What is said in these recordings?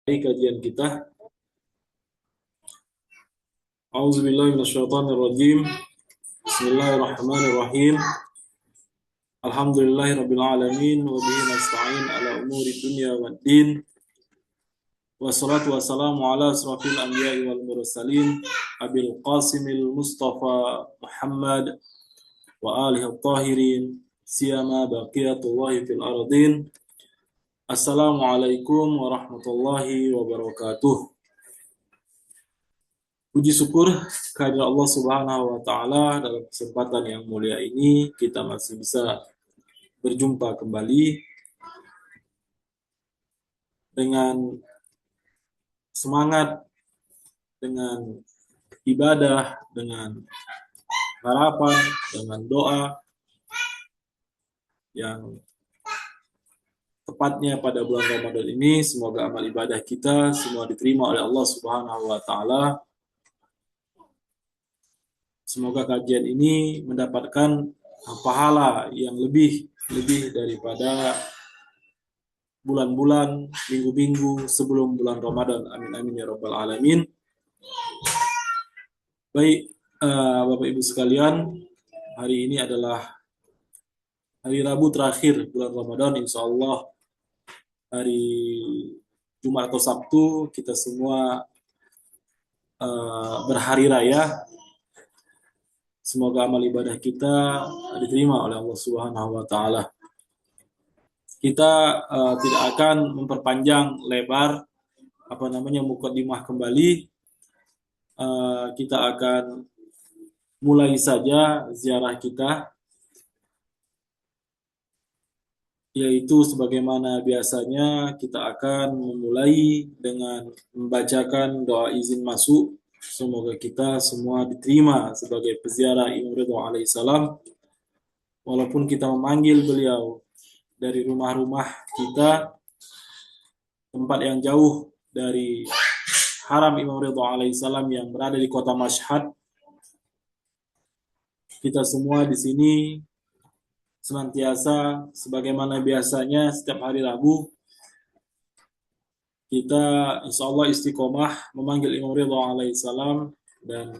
Kajian kita. A'udzubillahi minasyaitonirrajim. Bismillahirrahmanirrahim. Alhamdulillahirabbil alamin wa bihi nasta'in ala umuri dunya waddin. Wassalatu wassalamu ala asrafil anbiya'i wal mursalin Abil Qasimil Mustafa Muhammad wa alihi at-tahirin siyama baqiyatullahi fil ardin. Assalamualaikum warahmatullahi wabarakatuh. Puji syukur kehadirat Allah Subhanahu wa taala, dalam kesempatan yang mulia ini kita masih bisa berjumpa kembali dengan semangat, dengan ibadah, dengan harapan, dengan doa yang tepatnya pada bulan Ramadan ini. Semoga amal ibadah kita semua diterima oleh Allah Subhanahu wa taala. Semoga kajian ini mendapatkan pahala yang lebih daripada bulan-bulan, minggu-minggu sebelum bulan Ramadan. Amin amin ya rabbal alamin. Baik, Bapak Ibu sekalian, hari ini adalah hari Rabu terakhir bulan Ramadan. Insya Allah hari Jumat atau Sabtu kita semua berhari raya. Semoga amal ibadah kita diterima oleh Allah Subhanahu wa taala. Kita tidak akan memperpanjang lebar mukadimah kembali. Kita akan mulai saja ziarah kita, yaitu sebagaimana biasanya kita akan memulai dengan membacakan doa izin masuk. Semoga kita semua diterima sebagai peziarah Imam Ridho alaihissalam, walaupun kita memanggil beliau dari rumah-rumah kita, tempat yang jauh dari haram Imam Ridho alaihissalam yang berada di kota Mashhad. Kita semua di sini senantiasa sebagaimana biasanya setiap hari Rabu kita insya Allah istiqomah memanggil Imam Ridho alaihissalam, dan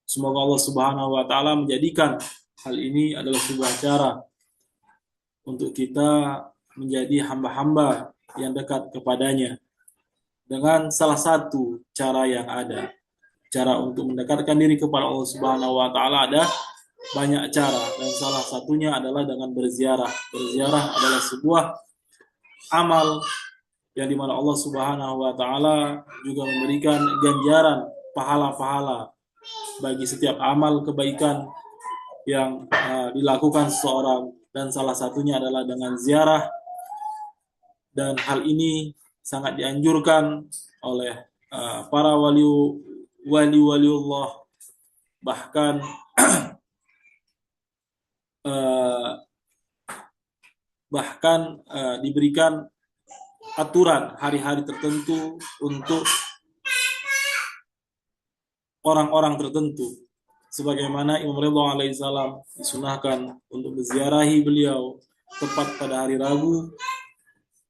semoga Allah Subhanahu wa taala menjadikan hal ini adalah sebuah cara untuk kita menjadi hamba-hamba yang dekat kepadanya. Dengan salah satu cara yang ada, cara untuk mendekatkan diri kepada Allah Subhanahu wa taala ada banyak cara, dan salah satunya adalah dengan berziarah. Berziarah adalah sebuah amal yang dimana Allah Subhanahu wa taala juga memberikan ganjaran pahala-pahala bagi setiap amal kebaikan yang dilakukan seseorang, dan salah satunya adalah dengan ziarah. Dan hal ini sangat dianjurkan oleh para wali-waliullah, bahkan diberikan aturan hari-hari tertentu untuk orang-orang tertentu, sebagaimana Imam Ridho alaihissalam disunahkan untuk menziarahi beliau tepat pada hari Rabu,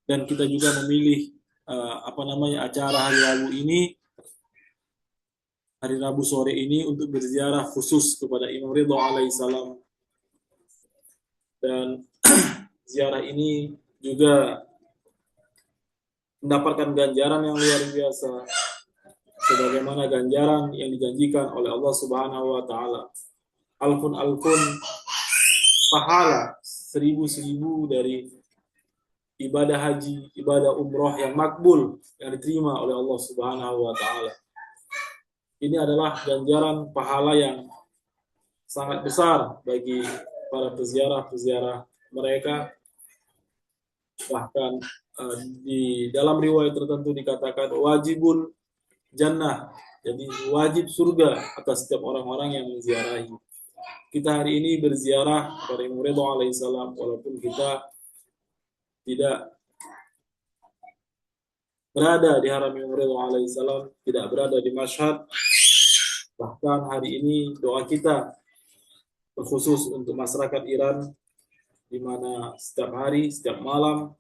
dan kita juga memilih acara hari Rabu ini, hari Rabu sore ini, untuk berziarah khusus kepada Imam Ridho alaihissalam. Dan ziarah ini juga mendapatkan ganjaran yang luar biasa, sebagaimana ganjaran yang dijanjikan oleh Allah Subhanahu wa taala. Alfun pahala, seribu dari ibadah haji, ibadah umroh yang makbul, yang diterima oleh Allah Subhanahu wa taala. Ini adalah ganjaran pahala yang sangat besar bagi para peziarah mereka. Bahkan di dalam riwayat tertentu dikatakan wajibul jannah, jadi wajib surga atas setiap orang-orang yang menziarahi. Kita hari ini berziarah kepada Imam Ridho alaihissalam, walaupun kita tidak berada di haram Imam Ridho alaihissalam, tidak berada di Mashhad. Bahkan hari ini doa kita terkhusus untuk masyarakat Iran, di mana setiap hari, setiap malam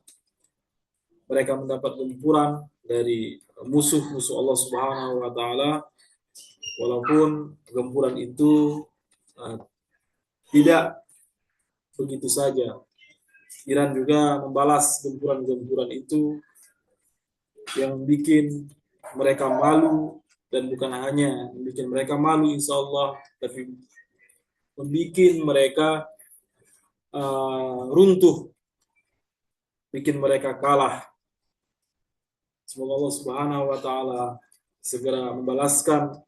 mereka mendapat gempuran dari musuh-musuh Allah Subhanahu wa taala, walaupun gempuran itu tidak begitu saja. Iran juga membalas gempuran-gempuran itu yang bikin mereka malu, dan bukan hanya membuat mereka malu insya Allah, tapi membuat mereka runtuh, bikin mereka kalah. Semoga Allah Subhanahu wa taala segera membalaskan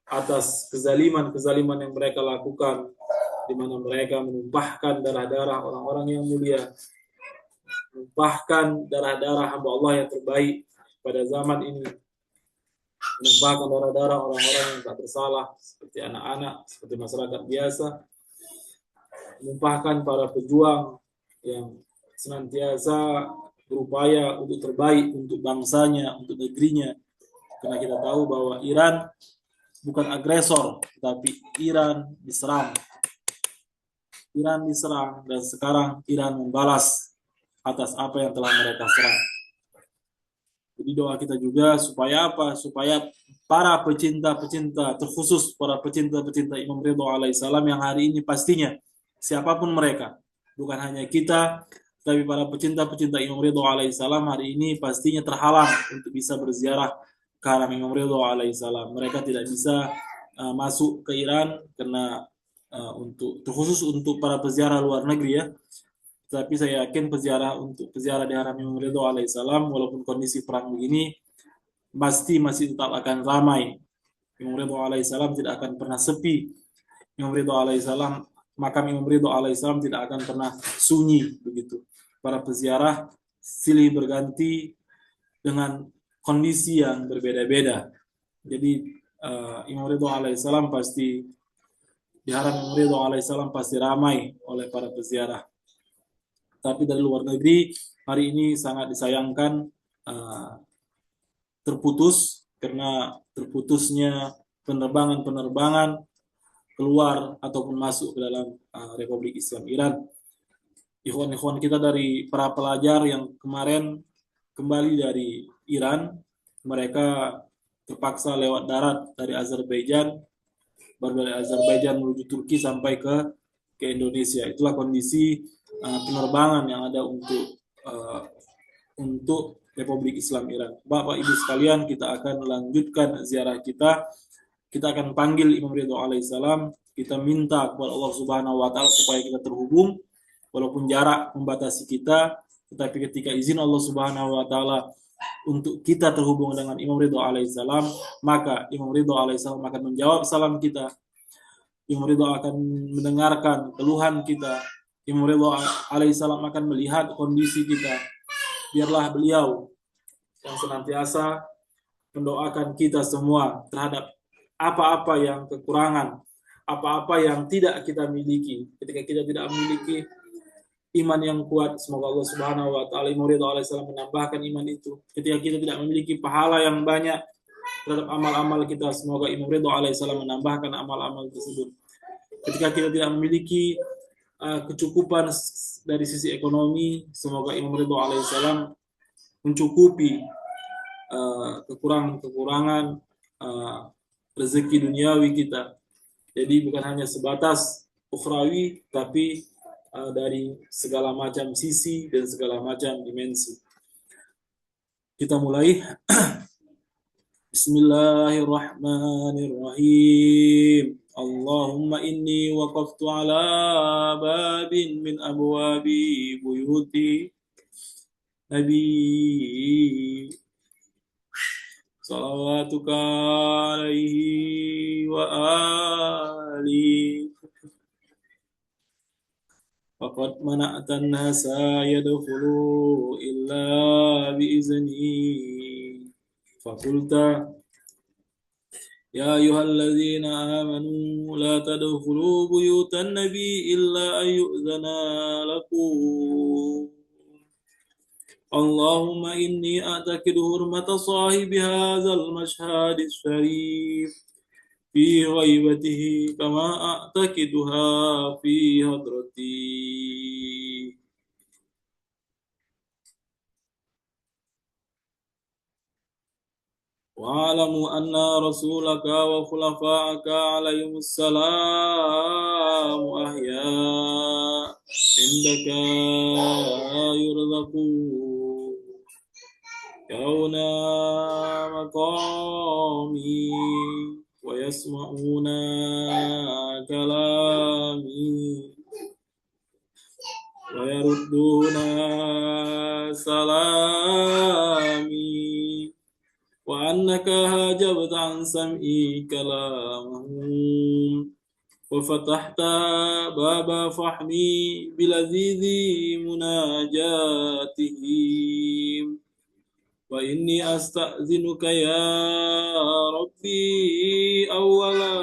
atas kezaliman yang mereka lakukan, di mana mereka menumpahkan darah-darah orang-orang yang mulia, menumpahkan darah-darah hamba Allah yang terbaik pada zaman ini, menumpahkan darah-darah orang-orang yang tak bersalah, seperti anak-anak, seperti masyarakat biasa, menumpahkan para pejuang yang senantiasa berupaya untuk terbaik untuk bangsanya, untuk negerinya. Karena kita tahu bahwa Iran bukan agresor, tapi Iran diserang. Dan sekarang Iran membalas atas apa yang telah mereka serang. Jadi doa kita juga supaya apa? Supaya para pecinta-pecinta, terkhusus para pecinta-pecinta Imam Ridho alaihissalam yang hari ini pastinya siapapun mereka, bukan hanya kita, tapi para pecinta-pecinta Imam Ridho alaihissalam hari ini pastinya terhalang untuk bisa berziarah ke haram Imam Ridho alaihissalam. Mereka tidak bisa masuk ke Iran karena terkhusus untuk para peziarah luar negeri ya. Tapi saya yakin peziarah di haram Imam Ridho alaihissalam, walaupun kondisi perang begini, pasti masih tetap akan ramai. Imam Ridho alaihissalam tidak akan pernah sepi. Makam Imam Ridho alaihissalam tidak akan pernah sunyi begitu. Para peziarah silih berganti dengan kondisi yang berbeda-beda. Jadi Imam Ridho alaihissalam pasti di haram Imam Ridho alaihissalam pasti ramai oleh para peziarah. Tapi dari luar negeri hari ini sangat disayangkan terputus, karena terputusnya penerbangan keluar ataupun masuk ke dalam Republik Islam Iran. Ikhwan-ikhwan kita dari para pelajar yang kemarin kembali dari Iran, mereka terpaksa lewat darat dari Azerbaijan, baru dari Azerbaijan menuju Turki sampai ke Indonesia. Itulah kondisi penerbangan yang ada untuk Republik Islam Iran. Bapak Ibu sekalian, kita akan lanjutkan ziarah kita. Kita akan panggil Imam Ridho alaihissalam. Kita minta kepada Allah Subhanahu wa taala supaya kita terhubung, walaupun jarak membatasi kita, tetapi ketika izin Allah Subhanahu wa taala untuk kita terhubung dengan Imam Ridho alaihissalam, maka Imam Ridho alaihissalam akan menjawab salam kita. Imam Ridho akan mendengarkan keluhan kita. Imam Ridho alaihissalam akan melihat kondisi kita. Biarlah beliau yang senantiasa mendoakan kita semua terhadap apa-apa yang kekurangan, apa-apa yang tidak kita miliki. Ketika kita tidak memiliki iman yang kuat, semoga Allah Subhanahu wa taala Imam Ridho alaihissalam menambahkan iman itu. Ketika kita tidak memiliki pahala yang banyak terhadap amal-amal kita, semoga Imam Ridho alaihissalam menambahkan amal-amal tersebut. Ketika kita tidak memiliki kecukupan dari sisi ekonomi, semoga Imam Ridho alaihissalam mencukupi kekurangan-kekurangan rezeki duniawi kita. Jadi bukan hanya sebatas ukhrawi, tapi dari segala macam sisi dan segala macam dimensi. Kita mulai. Bismillahirrahmanirrahim. Allahumma inni waqaftu ala babin min abwabi buyuti Nabi salawatuka alaihi wa ali. Faqad mana'tan nasa yadkhulu illa bi'izni. Fakulta ya ayyuhalladzina amanu la tadkhulu buyutan nabi illa ayyuzana lakum. Allahumma inni a'taqidu hurmata sahibi hadzal mashhadis syarif fi ghaibatihi kama a'taqiduha fi hadrati. wa'lamu anna rasulaka wa khulafa'aka alaihimus salam ahya indaka yurzaqun yauna maqami wa yasma'una kalami wa yarudduna salami wa annaka hajabta an sam'i kalamahum wa fatahta baba fahmi bilazizi munajatihim wa inni asta'zinuka ya rabbi awwala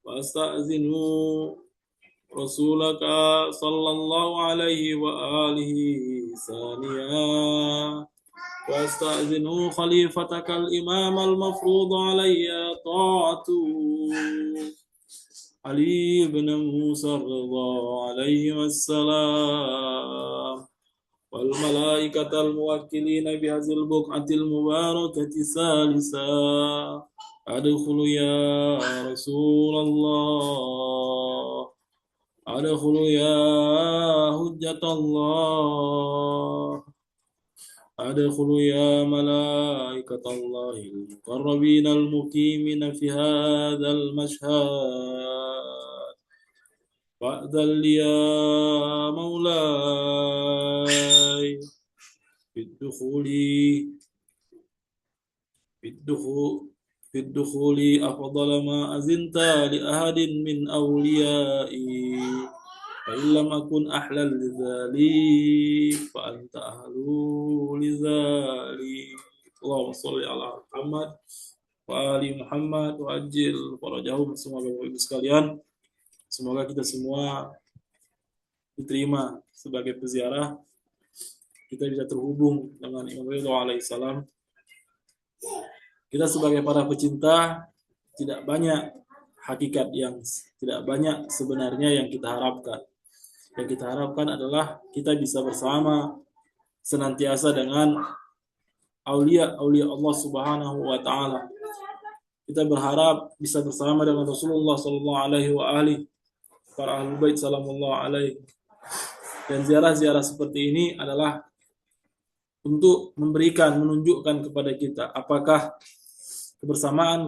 wa asta'zinu rasulaka sallallahu alaihi wa alihi saniya wa asta'zinu khalifatakal imam al-mafrud alayya ta'atu Ali ibn Musa ar-Ridha alaihi wassalam wal malaikatal muwakkilina bihazil buqatil mubarakati salisa adkhulu ya Rasulullah adkhulu ya hujjatallah adkhulu ya malaikatallahil muqarrabinal muqimina fi hadzal mashhad fa'dhal ya maulay bidukhuli afdala ma azinta li ahadin min awliyai fa illam akun ahlal lidzali fa anta ahlu lidzali. Allahumma sholli ala Muhammad wa ali Muhammad wa ajil farajahum. Semua Bapak Ibu sekalian, semoga kita semua diterima sebagai peziarah, kita bisa terhubung dengan Imam Ridho alaihissalam. Kita sebagai para pecinta tidak banyak hakikat yang tidak banyak sebenarnya yang kita harapkan. Yang kita harapkan adalah kita bisa bersama senantiasa dengan aulia-aulia Allah Subhanahu wa taala. Kita berharap bisa bersama dengan Rasulullah sallallahu alaihi wa alihi, para ahlul bait sallallahu alaihi. Dan ziarah-ziarah seperti ini adalah untuk menunjukkan kepada kita apakah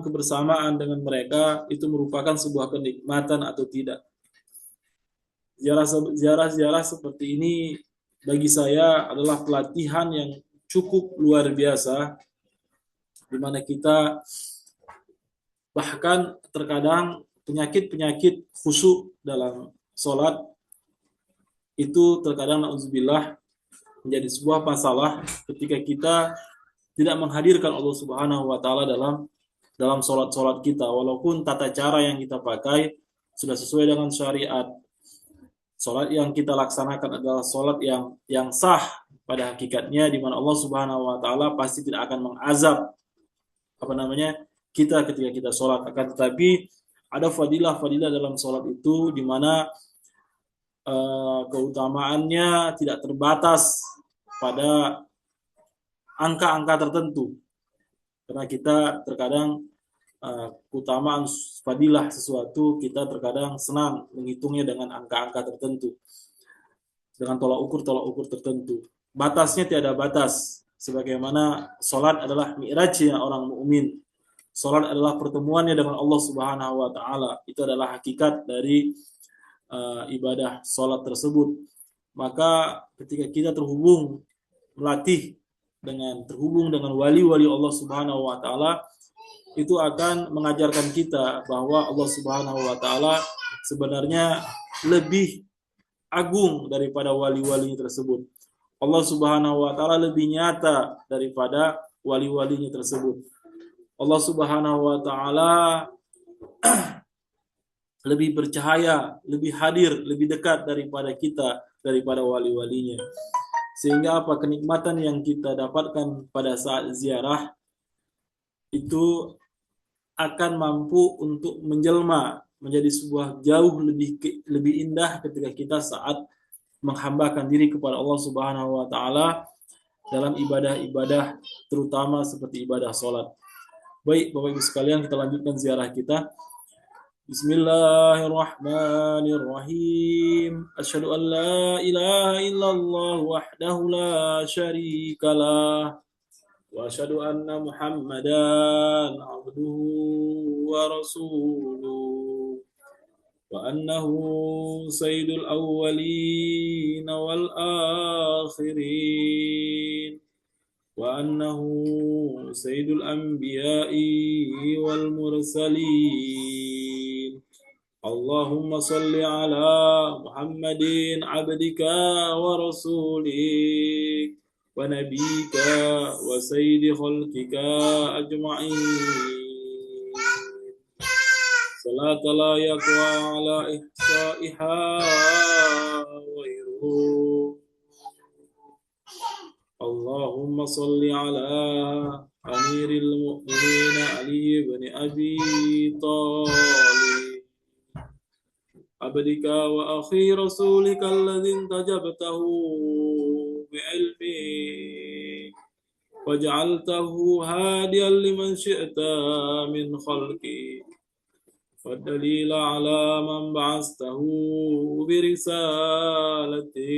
kebersamaan dengan mereka itu merupakan sebuah kenikmatan atau tidak. Ziarah-ziarah seperti ini bagi saya adalah pelatihan yang cukup luar biasa, di mana kita bahkan terkadang penyakit-penyakit khusyuk dalam sholat itu terkadang na'udzubillah menjadi sebuah masalah ketika kita tidak menghadirkan Allah Subhanahu wa taala dalam sholat kita, walaupun tata cara yang kita pakai sudah sesuai dengan syariat. Sholat yang kita laksanakan adalah sholat yang sah pada hakikatnya, di mana Allah Subhanahu wa taala pasti tidak akan mengazab kita ketika kita sholat. Akan tetapi ada fadilah-fadilah dalam sholat itu, di mana keutamaannya tidak terbatas pada angka-angka tertentu. Karena kita terkadang keutamaan fadilah sesuatu kita terkadang senang menghitungnya dengan angka-angka tertentu, dengan tolak ukur tertentu. Batasnya tiada batas, sebagaimana sholat adalah mi'rajnya orang mukmin. Sholat adalah pertemuannya dengan Allah Subhanahu wa taala. Itu adalah hakikat dari ibadah sholat tersebut. Maka ketika kita terhubung dengan wali-wali Allah Subhanahu wa taala, itu akan mengajarkan kita bahwa Allah Subhanahu wa taala sebenarnya lebih agung daripada wali-walinya tersebut. Allah Subhanahu wa taala lebih nyata daripada wali-walinya tersebut. Allah Subhanahu wa taala lebih bercahaya, lebih hadir, lebih dekat daripada kita, daripada wali-walinya. Sehingga kenikmatan yang kita dapatkan pada saat ziarah itu akan mampu untuk menjelma menjadi sebuah jauh lebih indah ketika kita saat menghambakan diri kepada Allah Subhanahu wa taala dalam ibadah-ibadah terutama seperti ibadah sholat. Baik Bapak Ibu sekalian, kita lanjutkan ziarah kita. Bismillahirrahmanirrahim. Asyhadu an la ilaha illallah wahdahu la syarikalah wa asyhadu anna Muhammadan abduhu wa rasuluh wa annahu sayyidul awwalin wal akhirin wa annahu sayyidul anbiya'i wal mursalin. Allahumma salli ala Muhammadin abdika wa rasulik wa nabika wa sayyidi khalqika ajma'in. Salat la yaqwa ala ihsa'iha wa iruh. Allahumma salli ala amiril mu'minin Ali ibn Abi Talib عبدك وأخي رسولك الذي انتجبته بعلمك وجعلته هاديا لمن شئت من خلقك والدليل على من بعثته برسالته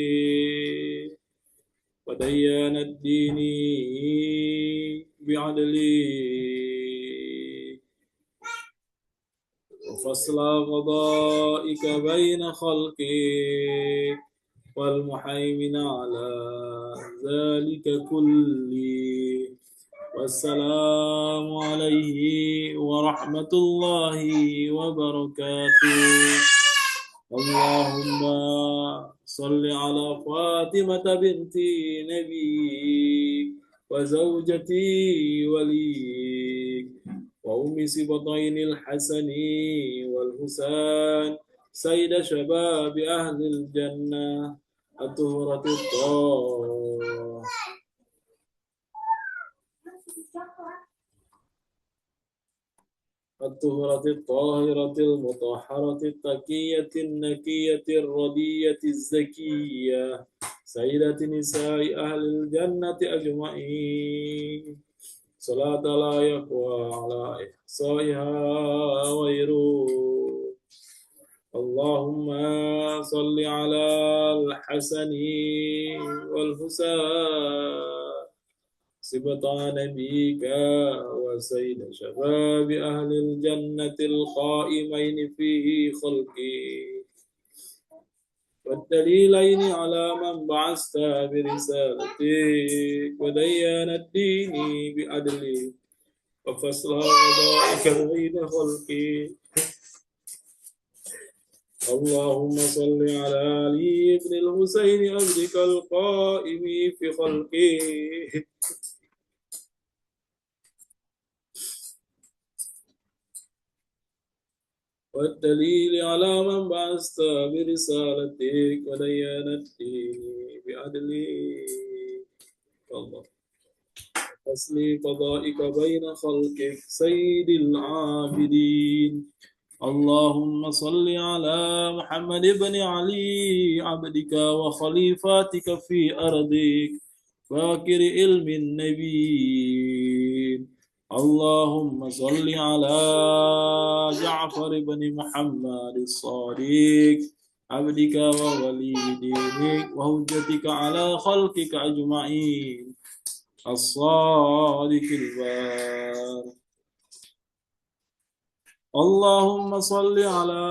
وديان الدين بعدله وفصل قضائك بين خلقك والمحيمن على ذلك كله والسلام عليه ورحمة الله وبركاته. اللهم صل على فاطمة بنت نبيك وزوجتي وليك وأم سبطين الحسن والحسين سيد شباب أهل الجنة الطهرة الطاهرة المطهرة التقية النكية الردية الزكية سيدة نساء أهل الجنة أجمعين. صلاة لا يقوى على إحصائها غيره. اللهم صل على الحسن والحسين سبطا نبيك وسيد شباب أهل الجنة القائمين في خلقه والدليلين على من بعثت برسالتك وديان الدين بعدلك وفصل قضائك بين خلقك. اللهم صل على علي بن الحسين عبدك القائم في خلقه والدليل على من بعثت برسالتك وديان الدين بعدلك. الله فصل قضائك بين خلقك سيد العابدين. اللهم صل على محمد بن علي عبدك وخليفاتك في أرضك فاكر علم النبي. اللهم صل على جعفر بن محمد الصادق عبدك وولي دينك وهجتك على خلقك أجمعين الصادق البار. اللهم صل على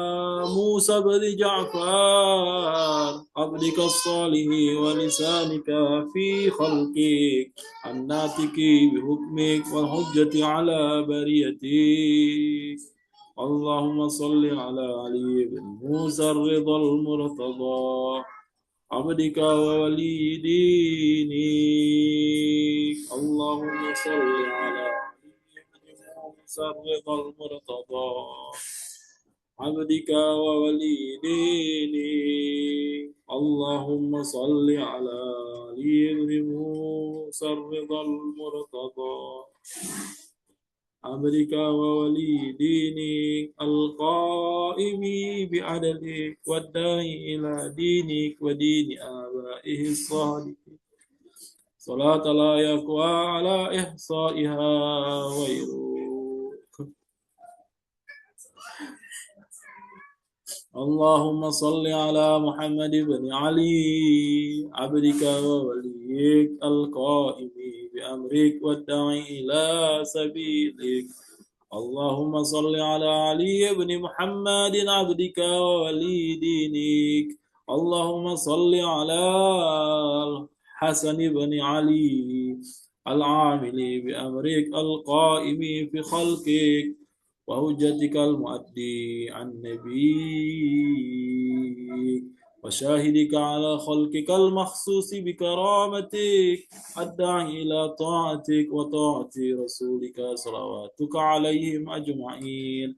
موسى بن جعفر عبدك الصالح ولسانك في خلقك الناطق بحكمك والحجة على بريتك. اللهم صل على علي بن موسى الرضا المرتضى عبدك وولي دينك. اللهم صل على الرضا المرتضى عبدك وولي دينك. اللهم صل على علي بن موسى الرضا المرتضى عبدك وولي دينك القائم بعدلك والداعي إلى دينك ودين آبائه الصالحين صلاة لا يقوى على إحصائها غيرك. اللهم صل على محمد بن علي عبدك ووليك القائم بأمرك والداعي إلى سبيلك. اللهم صل على علي بن محمد عبدك وولي دينك. اللهم صل على الحسن بن علي العامل بأمرك القائم في خلقك وحجتك المؤدي عن نبيك وشاهدك على خلقك المخصوص بكرامتك الداعي إلى طاعتك وطاعة رسولك صلواتك عليهم أجمعين.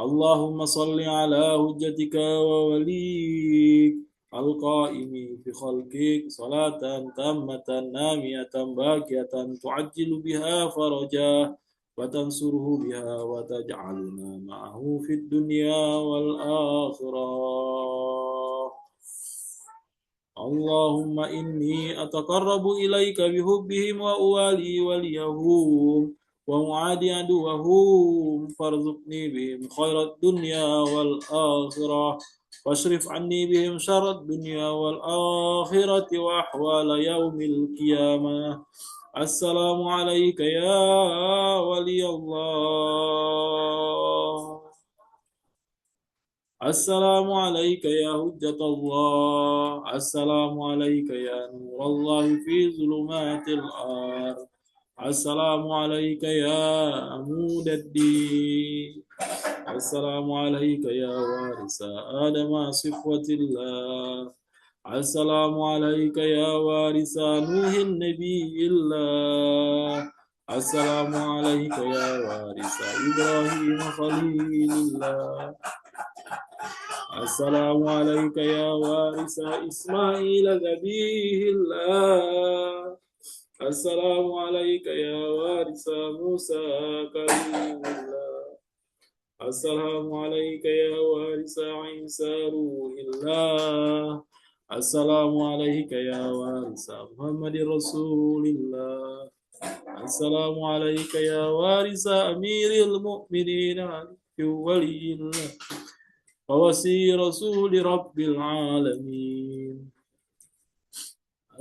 اللهم صل على حجتك ووليك القائم في خلقك صلاة تامة نامية باقية تعجل بها فرجاه وتنصره بها وتجعلنا معه في الدنيا والآخرة. اللهم إني أتقرب إليك بحبهم وأوالي وليهم ومعادي عدوهم فارزقني بهم خير الدنيا والآخرة واشرف عني بهم شر الدنيا والآخرة وأحوال يوم القيامة. السلام عليك يا ولي الله. السلام عليك يا حجة الله. السلام عليك يا نور الله في ظلمات الأرض. السلام عليك يا عمود الدين. السلام عليك يا وارث آدم صفوة الله. السلام عليك يا وارث نوح النبي الله. السلام عليك يا وارث إبراهيم خليل الله. السلام عليك يا وارث إسماعيل ذبيه الله. السلام عليك يا وارث موسى كليم الله. السلام عليك يا وارث عيسى روح الله. السلام عليك يا وارث محمد رسول الله. السلام عليك يا وارث أمير المؤمنين علي ولي الله ووصي رسول رب العالمين.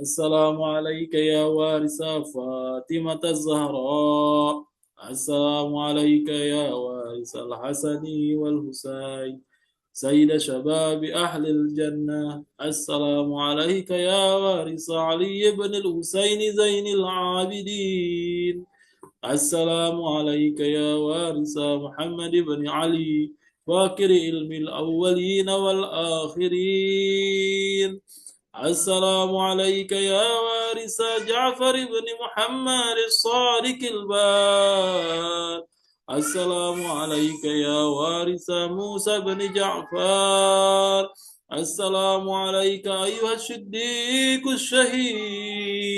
السلام عليك يا وارث فاطمة الزهراء. السلام عليك يا وارث الحسن والحسين سيد شباب أهل الجنة. السلام عليك يا وارث علي بن الحسين زين العابدين. السلام عليك يا وارث محمد بن علي فاكر علم الأولين والآخرين. السلام عليك يا وارث جعفر بن محمد الصادق البار. السلام عليك يا وارث موسى بن جعفر. السلام عليك أيها الصديق الشهيد.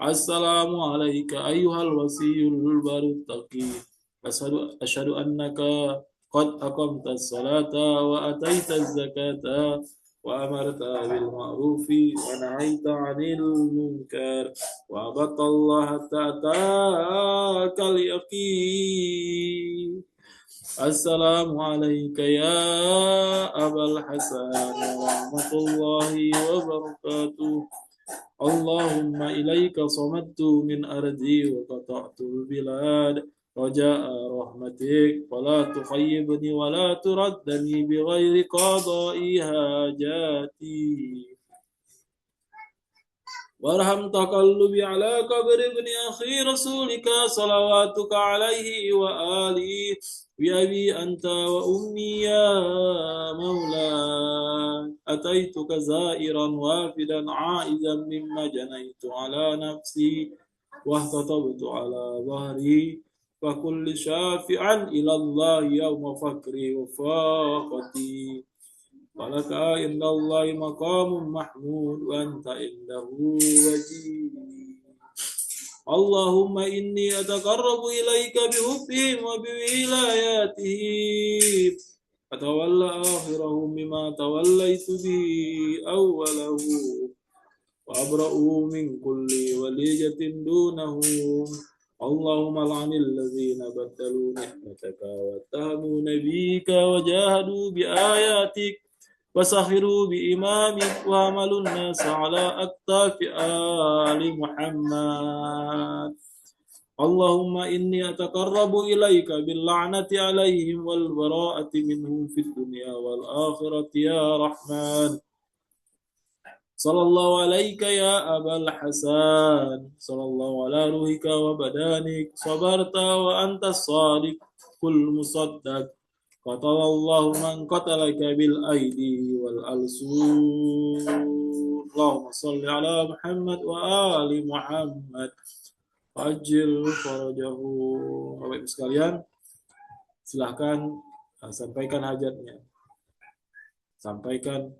السلام عليك أيها الوصي البر التقي. أشهد أنك قد أقمت الصلاة وأتيت الزكاة وأمرت بالمعروف ونهيت عن المنكر وعبدت الله حتى أتاك اليقين. السلام عليك يا أبا الحسن ورحمة الله وبركاته. اللهم إليك صمدت من أرضي وقطعت البلاد رجاء رحمتك فلا تخيبني ولا تردني بغير قضاء حاجاتي. وارحم تقلبي على قبر ابن أخي رسولك صلواتك عليه وآله بأبي أنت وأمي يا مولاي. أتيتك زائرا وافدا عائزا مما جنيت على نفسي واهتطبت على ظهري فكل شافعا إلى الله يوم فكري وفاقتي. ولك عند الله مقام محمود وأنت عنده وجيه. اللهم إني أتقرب إليك بحبهم وبولاياتهم أتولى آخرهم بما توليت به أوله وأبرأوا من كل وليجة دونهم اللهم لعن الذين بدلوا نعمتك واتهموا نبيك وجاهدوا بآياتك وسخروا بإمامك وعملوا الناس على أكتاف آل محمد اللهم إني أتقرب إليك باللعنة عليهم والبراءة منهم في الدنيا والآخرة يا رحمن صلى الله عليك يا أبا الحسن صلى الله على روحك وبدانك صبرت وأنت الصادق المصدق قتل الله من قتلك بالأيدي والألسن اللهم صل على محمد وآل محمد Ajil farajahu. Bapak Ibu sekalian, silahkan sampaikan hajatnya. Sampaikan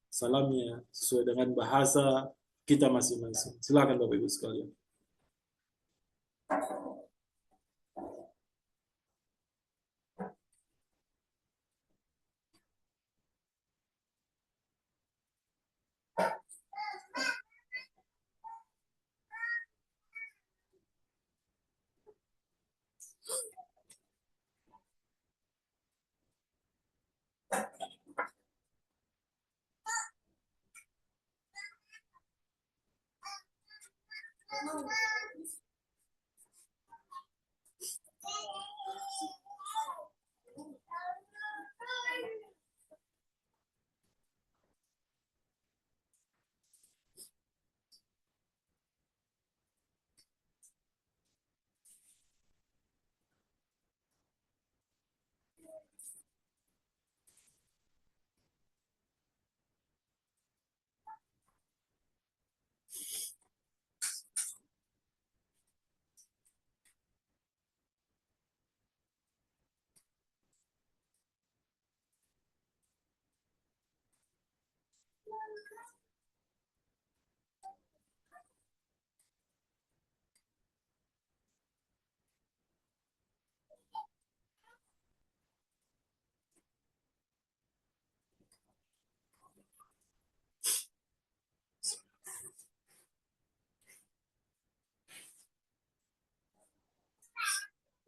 salamnya sesuai dengan bahasa kita masing-masing. Silakan Bapak Ibu sekalian.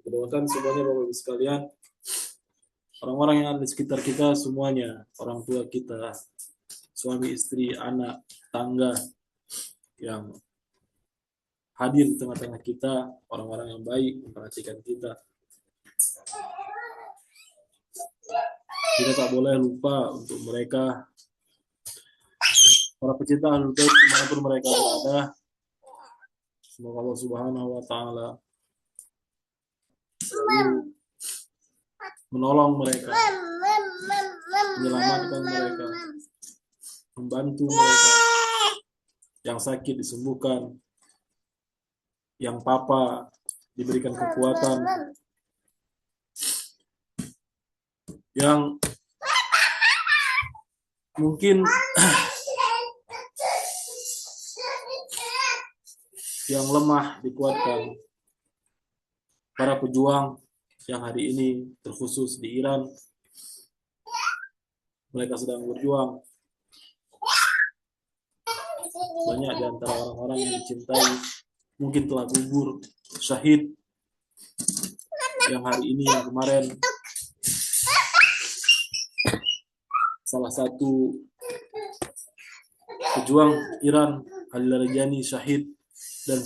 Doakan semuanya Bapak Ibu sekalian, orang-orang yang ada di sekitar kita semuanya, orang tua kita, suami istri, anak, tangga yang hadir di tengah-tengah kita, orang-orang yang baik memperhatikan kita. Kita tak boleh lupa untuk mereka, para pecinta Ahlul Bait dimanapun mereka berada. Semoga Allah Subhanahu wa Ta'ala selalu menolong mereka, menyelamatkan mereka, membantu mereka, yang sakit disembuhkan, yang papa diberikan kekuatan, yang mungkin yang lemah dikuatkan. Para pejuang yang hari ini terkhusus di Iran, mereka sedang berjuang. Banyak di antara orang-orang yang dicintai mungkin telah gugur syahid, yang hari ini, yang kemarin salah satu pejuang Iran, Halil Rajani, syahid, dan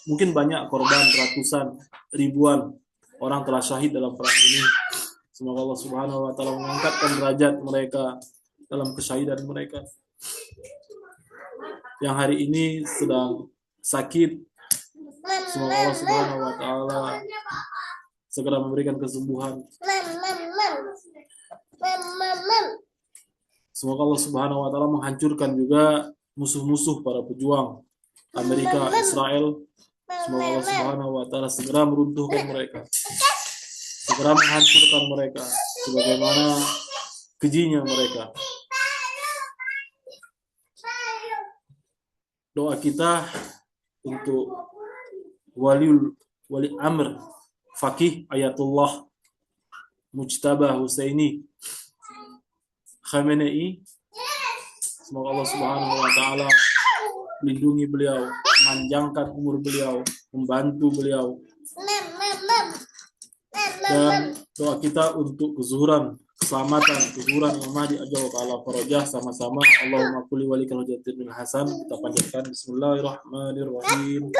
mungkin banyak korban, ratusan, ribuan orang telah syahid dalam perang ini. Semoga Allah Subhanahu wa Ta'ala mengangkatkan derajat mereka dalam kesyahidan mereka. Yang hari ini sedang sakit, semoga Allah Subhanahu wa Ta'ala segera memberikan kesembuhan. Semoga Allah Subhanahu wa Ta'ala menghancurkan juga musuh-musuh para pejuang Amerika, Israel. Semoga Allah Subhanahu wa Ta'ala segera meruntuhkan mereka, segera menghancurkan mereka sebagaimana kejinya mereka. Doa kita untuk Wali Amr Faqih Ayatullah Mujtaba Husaini Khamenei, semoga Allah Subhanahu wa Ta'ala lindungi beliau, panjangkan umur beliau, membantu beliau. Dan doa kita untuk kezuhuran, keselamatan, kezuhuran Imam Mahdi ajal ta'ala farajah sama-sama. Allahumma kulli walikal hujjati bin Hasan. Kita panjatkan bismillahirrahmanirrahim.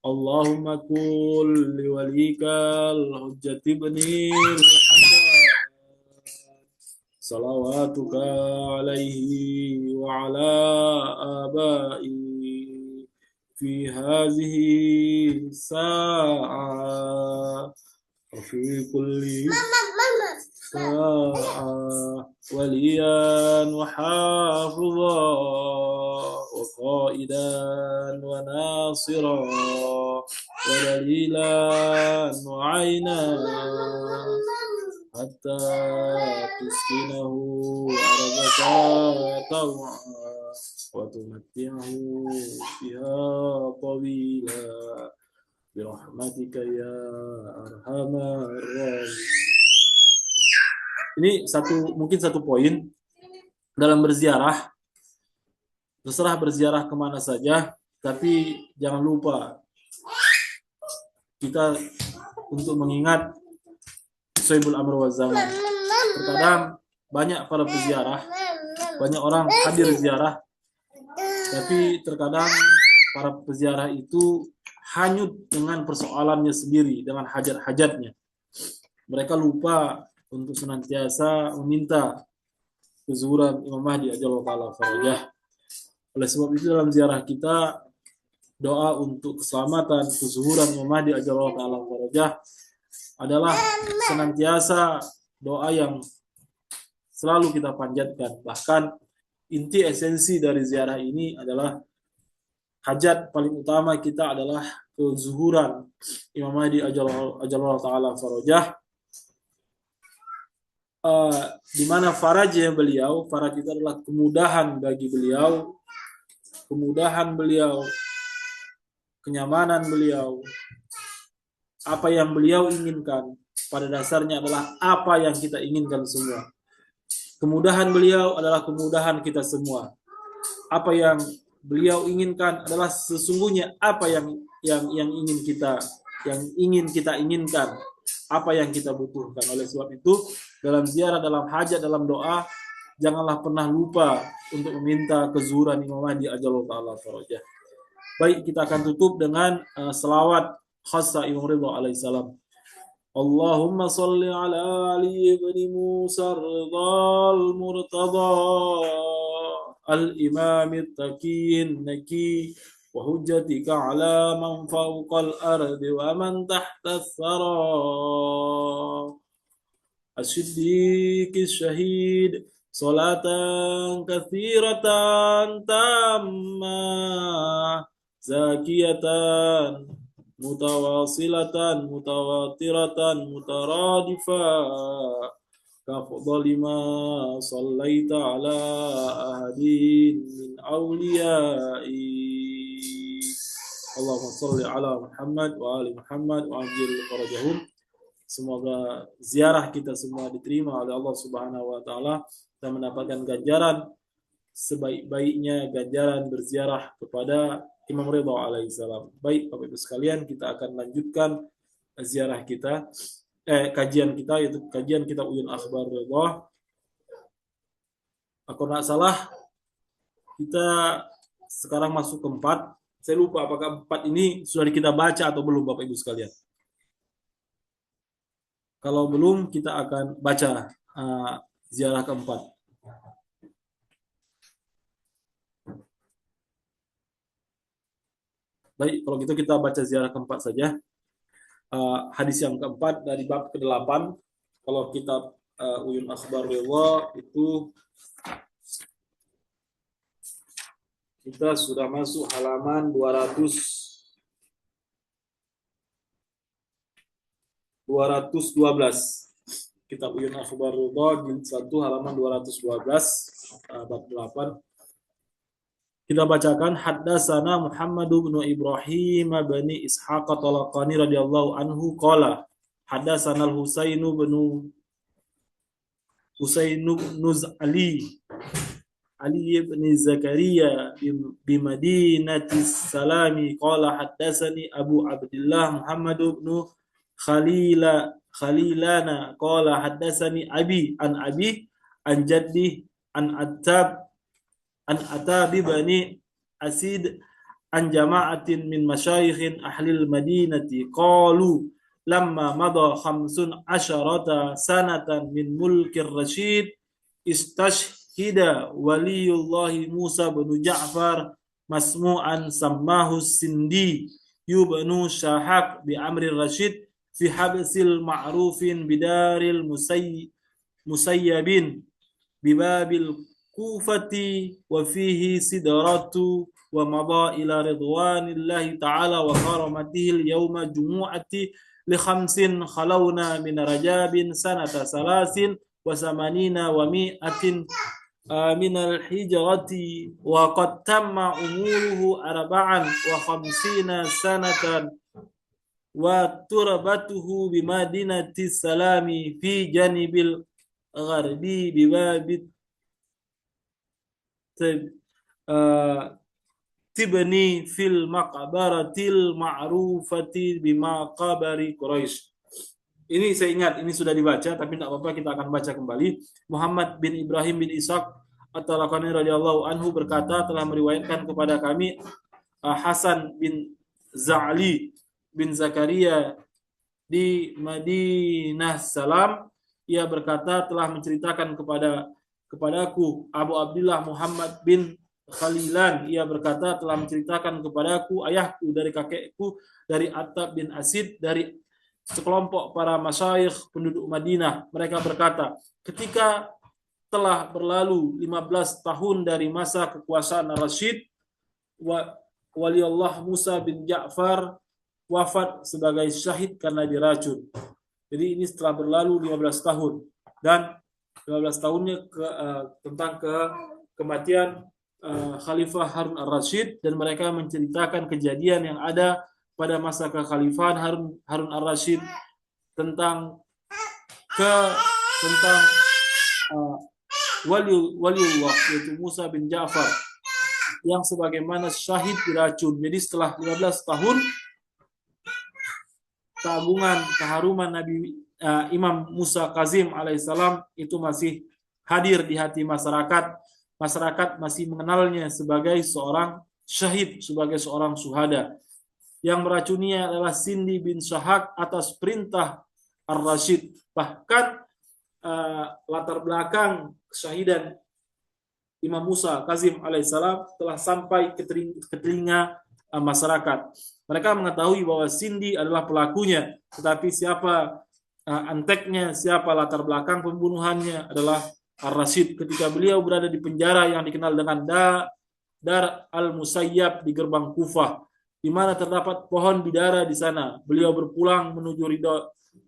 Allahumma kulli walikal hujjati bin Hasan. Salawatuka alaihi wa ala abai fi hazihi sa'ah وفي كل ساعة وليا وحافظا وقائدا وناصرا ودليلا وعينا حتى تسكنه أرضك طوعا وتمتعه فيها طويلا birahmatika ya arhamar rahimin. Ini mungkin satu poin dalam berziarah. Terserah berziarah kemana saja, tapi jangan lupa kita untuk mengingat Sohibul Amr wa Zaman. Terkadang banyak para peziarah, banyak orang hadir ziarah, tapi terkadang para peziarah itu hanyut dengan persoalannya sendiri, dengan hajat-hajatnya. Mereka lupa untuk senantiasa meminta kezuhuran Imam Mahdi ajallahu ta'ala farajah. Oleh sebab itu dalam ziarah kita, doa untuk keselamatan, kezuhuran Imam Mahdi ajallahu ta'ala farajah adalah senantiasa doa yang selalu kita panjatkan. Bahkan inti esensi dari ziarah ini adalah hajat paling utama kita adalah kezuhuran Imam Mahdi ajallahu ta'ala farajah, di mana farajnya beliau, faraj itu adalah kemudahan bagi beliau, kemudahan beliau, kenyamanan beliau, apa yang beliau inginkan pada dasarnya adalah apa yang kita inginkan semua. Kemudahan beliau adalah kemudahan kita semua. Apa yang beliau inginkan adalah sesungguhnya apa yang ingin kita inginkan, apa yang kita butuhkan. Oleh sebab itu, dalam ziarah, dalam hajat, dalam doa, janganlah pernah lupa untuk meminta kezuhuran Imam Mahdi ajallahu ta'ala farajah. Baik, kita akan tutup dengan selawat khassa Imam Ridha alaihissalam. Allahumma salli ala Ali ibn Musa ridhal murtada al-imam at-taqi an-naki wa hujjatika ala man fawqa al-ardi wa man tahta ath-thara as-siddiq ash-shahid salatan kathiratan tamma zakiyatan mutawasilatan mutawatiratan mutaradifa كأفضل ما صليت على أحد من أوليائي اللهم صل على محمد وآل محمد وعجل فرجهم. Semoga ziarah kita semua diterima oleh Allah Subhanahu wa taala dan mendapatkan ganjaran sebaik-baiknya ganjaran berziarah kepada Imam Ridha alaihissalam. Baik Bapak Ibu sekalian, kita akan lanjutkan ziarah kita. Kajian kita, yaitu kajian kitab Uyun Akhbar Ridha. Kalau tidak salah, kita sekarang masuk ke 4. Saya lupa apakah 4 ini sudah kita baca atau belum Bapak Ibu sekalian. Kalau belum, kita akan baca ziarah ke-4. Baik, kalau gitu kita baca ziarah ke-4 saja. Hadis yang keempat dari bab ke-8. Kalau kitab Uyun Akhbar Ridha itu kita sudah masuk halaman 212. Kitab Uyun Akhbar Ridha jilid 1 halaman 212, bab 8. Kita bacakan haddatsana Muhammad bin Ibrahim bin Ishaq Talaqani radhiyallahu anhu qala haddatsana Husain bin Ali علي بن زكريا بمدينة السلام قال حدثني أبو عبد الله محمد بن خليلانا قال حدثني أبي عن أبي عن جدي عن أتاب بن أسيد عن جماعة من مشايخ أهل المدينة قالوا لما مضى 15 سنة من ملك الرشيد استشهد ولي الله موسى بن جعفر مسموعا سماه السندي يبن شاحق بأمر الرشيد في حبس المعروف بدار المسيبين بباب الكوفة وفيه سدرات ومضى إلى رضوان الله تعالى وكرمته اليوم جمعة ل5 خلونا من رجاب سنة 83 و100 من الحجرة وقد تم أموره 54 سنة وتربته بمدينة السلام في جانب الغربي بباب تبني في المقبرة المعروفة بمقابر Quraisy. Ini saya ingat, ini sudah dibaca, tapi tidak apa-apa, kita akan baca kembali. Muhammad bin Ibrahim bin Ishaq At-Talaqani radhiyallahu anhu berkata, telah meriwayatkan kepada kami Hasan bin Za'li bin Zakaria di Madinah Salam. Ia berkata, telah menceritakan kepadaku Abu Abdullah Muhammad bin Khalilan. Ia berkata, telah menceritakan kepadaku ayahku dari kakekku dari Attab bin Asid dari sekelompok para masyayikh penduduk Madinah. Mereka berkata, ketika telah berlalu 15 tahun dari masa kekuasaan Ar-Rasyid, wali Allah Musa bin Ja'far wafat sebagai syahid karena diracun. Jadi ini setelah berlalu 15 tahun, dan 15 tahunnya tentang kematian Khalifah Harun Ar-Rasyid, dan mereka menceritakan kejadian yang ada pada masa kekhalifahan Harun Ar-Rasyid tentang waliullah, yaitu Musa bin Ja'far, yang sebagaimana syahid diracun. Jadi setelah 15 tahun, keagungan, keharuman Nabi Imam Musa Kazim alaihissalam itu masih hadir di hati masyarakat. Masyarakat masih mengenalnya sebagai seorang syahid, sebagai seorang syuhada. Yang meracuninya adalah Sindi bin Syahak atas perintah Ar-Rasyid. Bahkan latar belakang kesyahidan Imam Musa Kazim alaihissalam telah sampai ke telinga masyarakat. Mereka mengetahui bahwa Sindi adalah pelakunya, tetapi siapa anteknya, siapa latar belakang pembunuhannya adalah Ar-Rasyid. Ketika beliau berada di penjara yang dikenal dengan Dar al-Musayyab di gerbang Kufah, di mana terdapat pohon bidara di sana, beliau berpulang menuju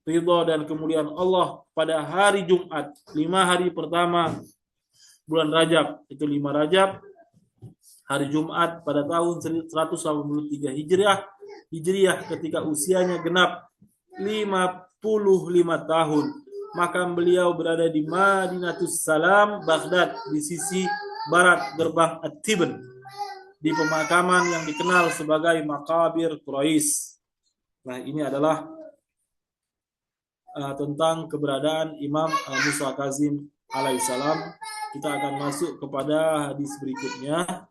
ridho dan kemuliaan Allah pada hari Jumat, 5 hari pertama bulan Rajab, itu 5 Rajab, hari Jumat pada tahun 183 Hijriah, ketika usianya genap 55 tahun. Maka beliau berada di Madinatus Salam, Baghdad, di sisi barat gerbang At-Tibn, di pemakaman yang dikenal sebagai Maqabir Quraisy. Nah, ini adalah tentang keberadaan Imam Musa Kazim alaihissalam. Kita akan masuk kepada hadis berikutnya.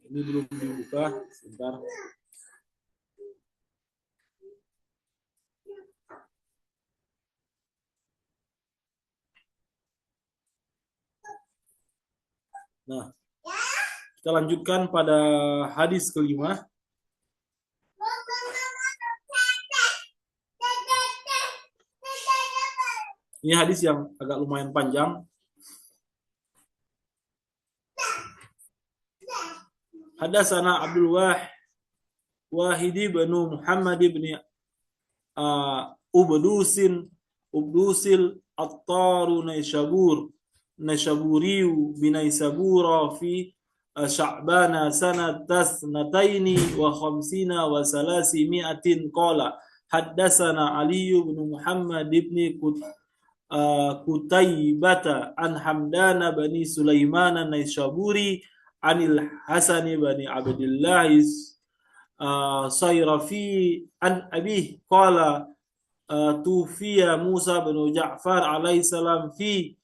Ini belum dibuka, sebentar. Nah, kita lanjutkan pada hadis kelima. Ini hadis yang agak lumayan panjang. Hadatsana Abdul Wahid bin Muhammad bin Ubdusil At-Taru Naysaburiyu binaysabura fi Sya'bana sanatas nataini wa khamsina wa salasi mi'atin qala haddatsana Ali bin Muhammad bin Qutaibata an Hamdana bani Sulaiman an-Naisaburi anil Hasan bani Abdullah Sayrafi an Abi qala tufiya Musa bin Ja'far alaihi salam fi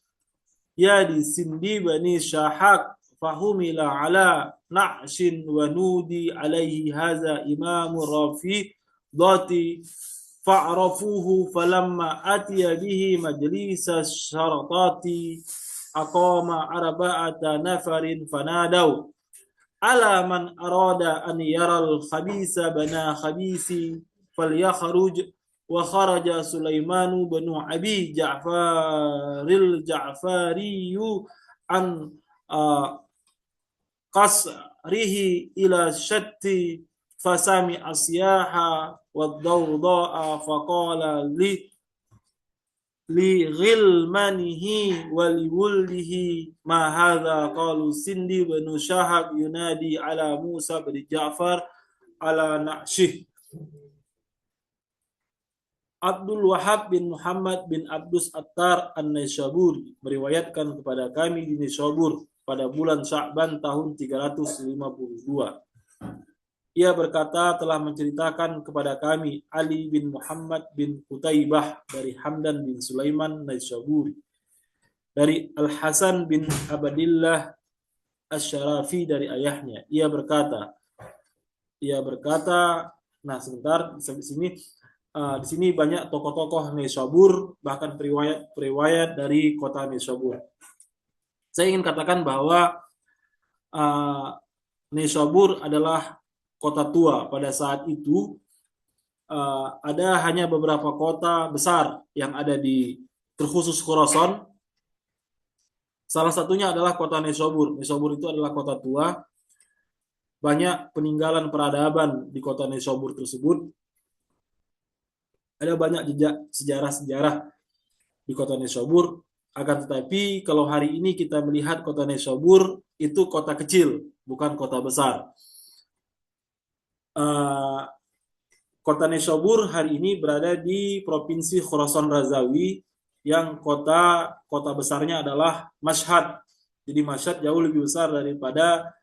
yadi Sindi bani Syahak fahumila ala na'shin wa nudi alaihi hadza imamu rafi dhati fa'rafuhu falamma atiya bihi majlisa syaratati aqama arba'ata nafarin fanadaw ala man arada an yaral khabisa bana khabisi falyakhruj wa kharaja Sulaimanu bin Abi Ja'faril Ja'fariyu an qasrihi ila syatti fasami asyaha wad-dawda'a faqala li ghilmanihi wa li wuldihi ma hadha qalu Sindi bin Syahab yunadi ala Musa bin Ja'far ala na'shih. Abdul Wahab bin Muhammad bin Abdus Attar An-Naisaburi meriwayatkan kepada kami di Naisabur pada bulan Sya'ban tahun 352. Ia berkata telah menceritakan kepada kami Ali bin Muhammad bin Qutaibah dari Hamdan bin Sulaiman Naisaburi, dari Al-Hasan bin Abdillah Asy-Syarafi dari ayahnya. Ia berkata, nah sebentar sampai sini. Di sini banyak tokoh-tokoh Naisabur, bahkan periwayat dari kota Naisabur. Saya ingin katakan bahwa Naisabur adalah kota tua pada saat itu. Ada hanya beberapa kota besar yang ada di terkhusus Khurasan. Salah satunya adalah kota Naisabur. Naisabur itu adalah kota tua. Banyak peninggalan peradaban di kota Naisabur tersebut. Ada banyak jejak sejarah-sejarah di kota Naisabur. Akan tetapi kalau hari ini kita melihat kota Naisabur itu kota kecil, bukan kota besar. Kota Naisabur hari ini berada di provinsi Khurasan Razawi, yang kota besarnya adalah Mashhad. Jadi Mashhad jauh lebih besar daripada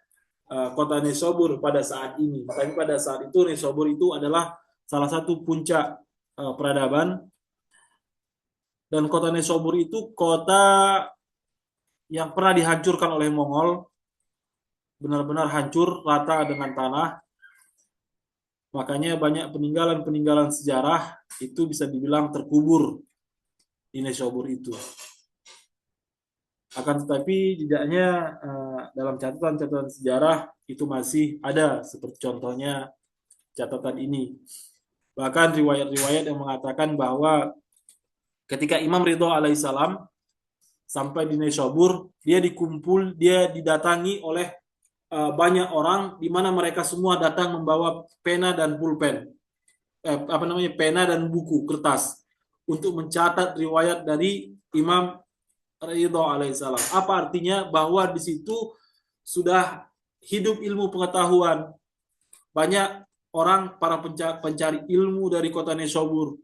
kota Naisabur pada saat ini. Tapi pada saat itu Naisabur itu adalah salah satu puncak peradaban, dan kota Naisabur itu kota yang pernah dihancurkan oleh Mongol, benar-benar hancur rata dengan tanah. Makanya banyak peninggalan-peninggalan sejarah itu bisa dibilang terkubur di Naisabur itu. Akan tetapi jejaknya dalam catatan-catatan sejarah itu masih ada, seperti contohnya catatan ini. Bahkan riwayat-riwayat yang mengatakan bahwa ketika Imam Ridho alaihissalam sampai di Naisabur, dia didatangi oleh banyak orang, di mana mereka semua datang membawa pena dan pulpen, pena dan buku kertas untuk mencatat riwayat dari Imam Ridho alaihissalam. Apa artinya? Bahwa di situ sudah hidup ilmu pengetahuan. Banyak orang, para pencari ilmu dari kota Naisabur.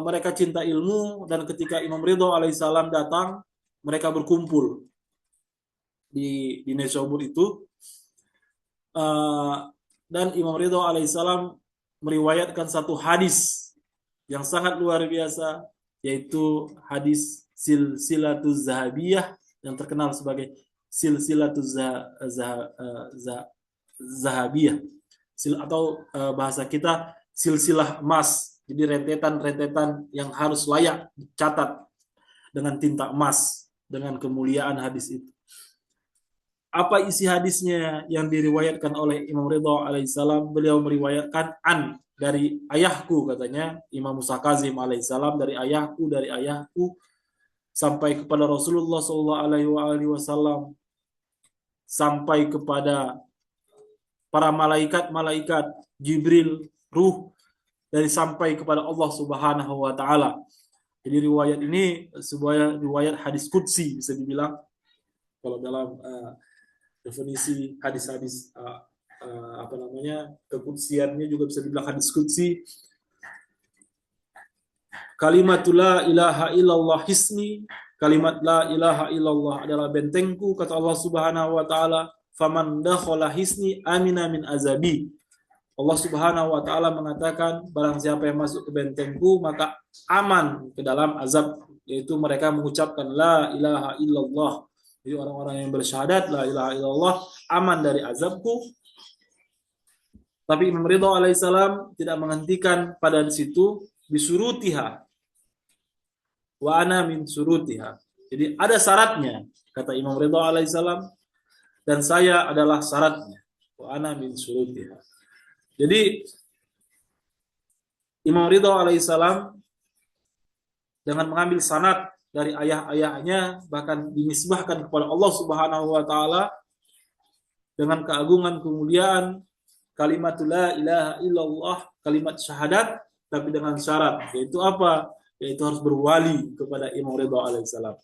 Mereka cinta ilmu, dan ketika Imam Ridho alaihissalam datang, mereka berkumpul di Naisabur itu. Dan Imam Ridho alaihissalam meriwayatkan satu hadis yang sangat luar biasa, yaitu hadis Silsilatuz Zahabiyah, yang terkenal sebagai Silsilatuz Zahabiyah, atau bahasa kita silsilah emas. Jadi rentetan-rentetan yang harus layak dicatat dengan tinta emas, dengan kemuliaan hadis itu. Apa isi hadisnya yang diriwayatkan oleh Imam Ridho alaihissalam? Beliau meriwayatkan dari ayahku, katanya Imam Musa Kazim alaihissalam, dari ayahku sampai kepada Rasulullah SAW, sampai kepada para malaikat Jibril, ruh, dari sampai kepada Allah Subhanahu wa taala. Jadi riwayat ini sebuah riwayat hadis qudsi, bisa dibilang kalau dalam definisi hadis-hadis kekudsiannya juga bisa dibilang hadis qudsi. Kalimatul la ilaha illallah hisni, kalimat la ilaha illallah adalah bentengku, kata Allah Subhanahu wa taala. Faman dakhala hisni amina min azabi. Allah Subhanahu wa taala mengatakan, barang siapa yang masuk ke bentengku maka aman ke dalam azab, yaitu mereka mengucapkan la ilaha illallah. Jadi orang-orang yang bersyahadat la ilaha illallah aman dari azabku. Tapi Imam Ridha alaihissalam tidak menghentikan pada situ, bisurutiha wa ana min surutiha. Jadi ada syaratnya, kata Imam Ridha alaihissalam, dan saya adalah syaratnya. Wa ana min surutiha. Jadi Imam Ridha alaihissalam dengan mengambil sanad dari ayah-ayahnya, bahkan dinisbahkan kepada Allah Subhanahu wa taala dengan keagungan kemuliaan kalimat la ilaha illallah, kalimat syahadat, tapi dengan syarat, yaitu apa? Yaitu harus berwali kepada Imam Ridha alaihissalam.